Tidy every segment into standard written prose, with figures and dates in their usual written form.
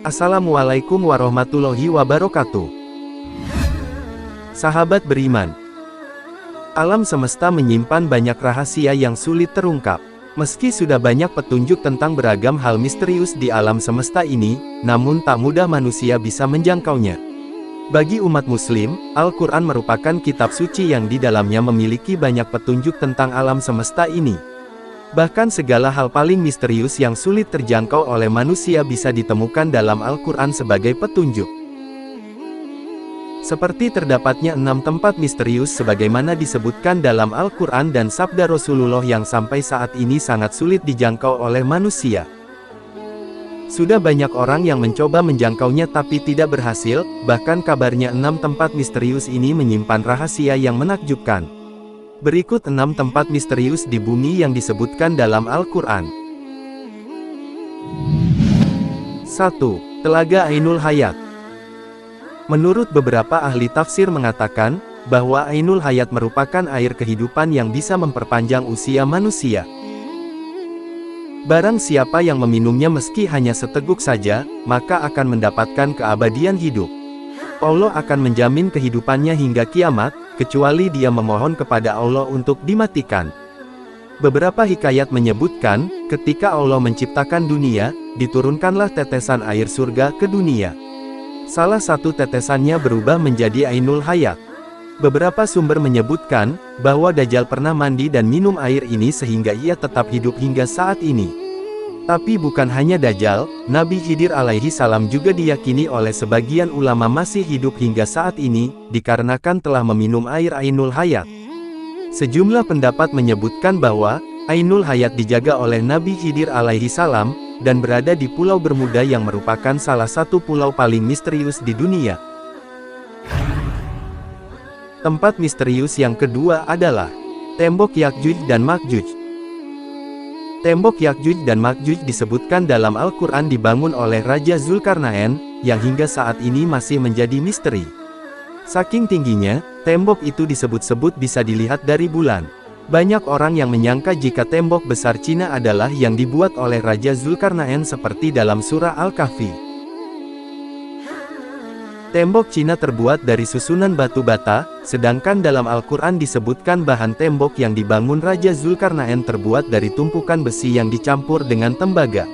Assalamualaikum warahmatullahi wabarakatuh. Sahabat beriman, alam semesta menyimpan banyak rahasia yang sulit terungkap. Meski sudah banyak petunjuk tentang beragam hal misterius di alam semesta ini, namun tak mudah manusia bisa menjangkaunya. Bagi umat muslim, Al-Quran merupakan kitab suci yang di dalamnya memiliki banyak petunjuk tentang alam semesta ini. Bahkan segala hal paling misterius yang sulit terjangkau oleh manusia bisa ditemukan dalam Al-Quran sebagai petunjuk. Seperti terdapatnya 6 tempat misterius sebagaimana disebutkan dalam Al-Quran dan sabda Rasulullah yang sampai saat ini sangat sulit dijangkau oleh manusia. Sudah banyak orang yang mencoba menjangkaunya tapi tidak berhasil, bahkan kabarnya 6 tempat misterius ini menyimpan rahasia yang menakjubkan. Berikut 6 tempat misterius di bumi yang disebutkan dalam Al-Quran. 1. Telaga Ainul Hayat. Menurut beberapa ahli tafsir mengatakan, bahwa Ainul Hayat merupakan air kehidupan yang bisa memperpanjang usia manusia. Barang siapa yang meminumnya meski hanya seteguk saja, maka akan mendapatkan keabadian hidup. Allah akan menjamin kehidupannya hingga kiamat, kecuali dia memohon kepada Allah untuk dimatikan. Beberapa hikayat menyebutkan, ketika Allah menciptakan dunia, diturunkanlah tetesan air surga ke dunia. Salah satu tetesannya berubah menjadi Ainul Hayat. Beberapa sumber menyebutkan, bahwa Dajjal pernah mandi dan minum air ini sehingga ia tetap hidup hingga saat ini. Tapi bukan hanya Dajjal, Nabi Khidir alaihi salam juga diyakini oleh sebagian ulama masih hidup hingga saat ini, dikarenakan telah meminum air Ainul Hayat. Sejumlah pendapat menyebutkan bahwa, Ainul Hayat dijaga oleh Nabi Khidir alaihi salam, dan berada di Pulau Bermuda yang merupakan salah satu pulau paling misterius di dunia. Tempat misterius yang kedua adalah, Tembok Yakjuj dan Makjuj. Tembok Yakjuj dan Makjuj disebutkan dalam Al-Quran dibangun oleh Raja Zulkarnain, yang hingga saat ini masih menjadi misteri. Saking tingginya, tembok itu disebut-sebut bisa dilihat dari bulan. Banyak orang yang menyangka jika tembok besar Cina adalah yang dibuat oleh Raja Zulkarnain seperti dalam surah Al-Kahfi. Tembok Cina terbuat dari susunan batu bata, sedangkan dalam Al-Quran disebutkan bahan tembok yang dibangun Raja Zulkarnain terbuat dari tumpukan besi yang dicampur dengan tembaga.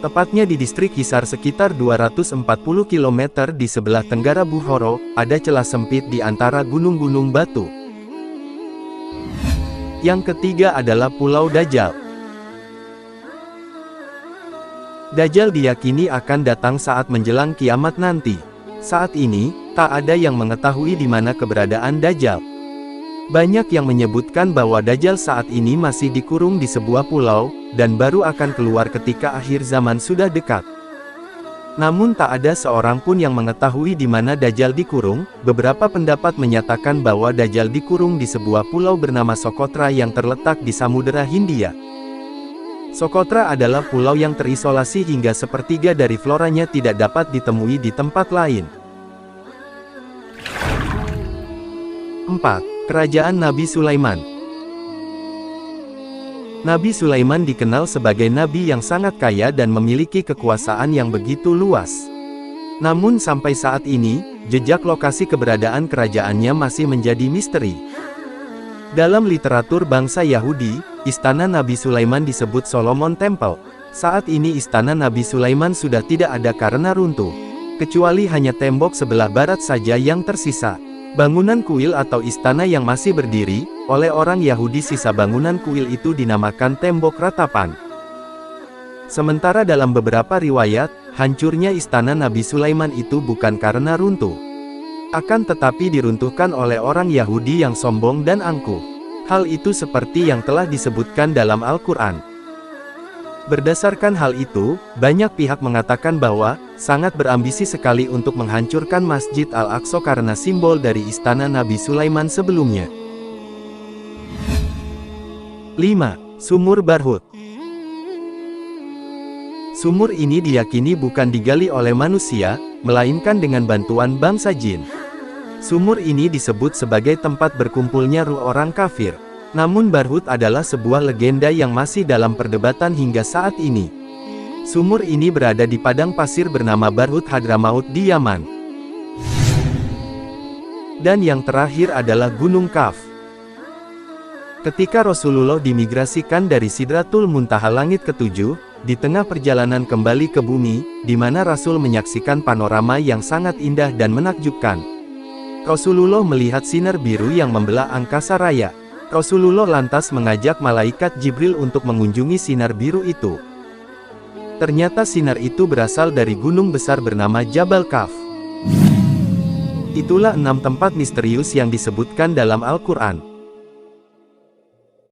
Tepatnya di distrik Hisar sekitar 240 km di sebelah tenggara Bukhara, ada celah sempit di antara gunung-gunung batu. Yang ketiga adalah Pulau Dajjal. Dajjal diyakini akan datang saat menjelang kiamat nanti. Saat ini, tak ada yang mengetahui di mana keberadaan Dajjal. Banyak yang menyebutkan bahwa Dajjal saat ini masih dikurung di sebuah pulau, dan baru akan keluar ketika akhir zaman sudah dekat. Namun tak ada seorang pun yang mengetahui di mana Dajjal dikurung. Beberapa pendapat menyatakan bahwa Dajjal dikurung di sebuah pulau bernama Sokotra yang terletak di Samudera Hindia. Sokotra adalah pulau yang terisolasi hingga sepertiga dari floranya tidak dapat ditemui di tempat lain. 4. Kerajaan Nabi Sulaiman. Nabi Sulaiman dikenal sebagai nabi yang sangat kaya dan memiliki kekuasaan yang begitu luas. Namun sampai saat ini, jejak lokasi keberadaan kerajaannya masih menjadi misteri. Dalam literatur bangsa Yahudi, istana Nabi Sulaiman disebut Solomon Temple. Saat ini istana Nabi Sulaiman sudah tidak ada karena runtuh. Kecuali hanya tembok sebelah barat saja yang tersisa. Bangunan kuil atau istana yang masih berdiri, oleh orang Yahudi sisa bangunan kuil itu dinamakan tembok ratapan. Sementara dalam beberapa riwayat, hancurnya istana Nabi Sulaiman itu bukan karena runtuh. Akan tetapi diruntuhkan oleh orang Yahudi yang sombong dan angkuh. Hal itu seperti yang telah disebutkan dalam Al-Quran. Berdasarkan hal itu, banyak pihak mengatakan bahwa, sangat berambisi sekali untuk menghancurkan Masjid Al-Aqsa karena simbol dari istana Nabi Sulaiman sebelumnya. 5. Sumur Barhut. Sumur ini diyakini bukan digali oleh manusia, melainkan dengan bantuan bangsa jin. Sumur ini disebut sebagai tempat berkumpulnya ruh orang kafir. Namun Barhut adalah sebuah legenda yang masih dalam perdebatan hingga saat ini. Sumur ini berada di padang pasir bernama Barhut Hadramaut di Yaman. Dan yang terakhir adalah Gunung Kaf. Ketika Rasulullah dimigrasikan dari Sidratul Muntaha langit ketujuh, di tengah perjalanan kembali ke bumi, di mana Rasul menyaksikan panorama yang sangat indah dan menakjubkan. Rasulullah melihat sinar biru yang membelah angkasa raya. Rasulullah lantas mengajak malaikat Jibril untuk mengunjungi sinar biru itu. Ternyata sinar itu berasal dari gunung besar bernama Jabal Kaf. Itulah 6 tempat misterius yang disebutkan dalam Al-Quran.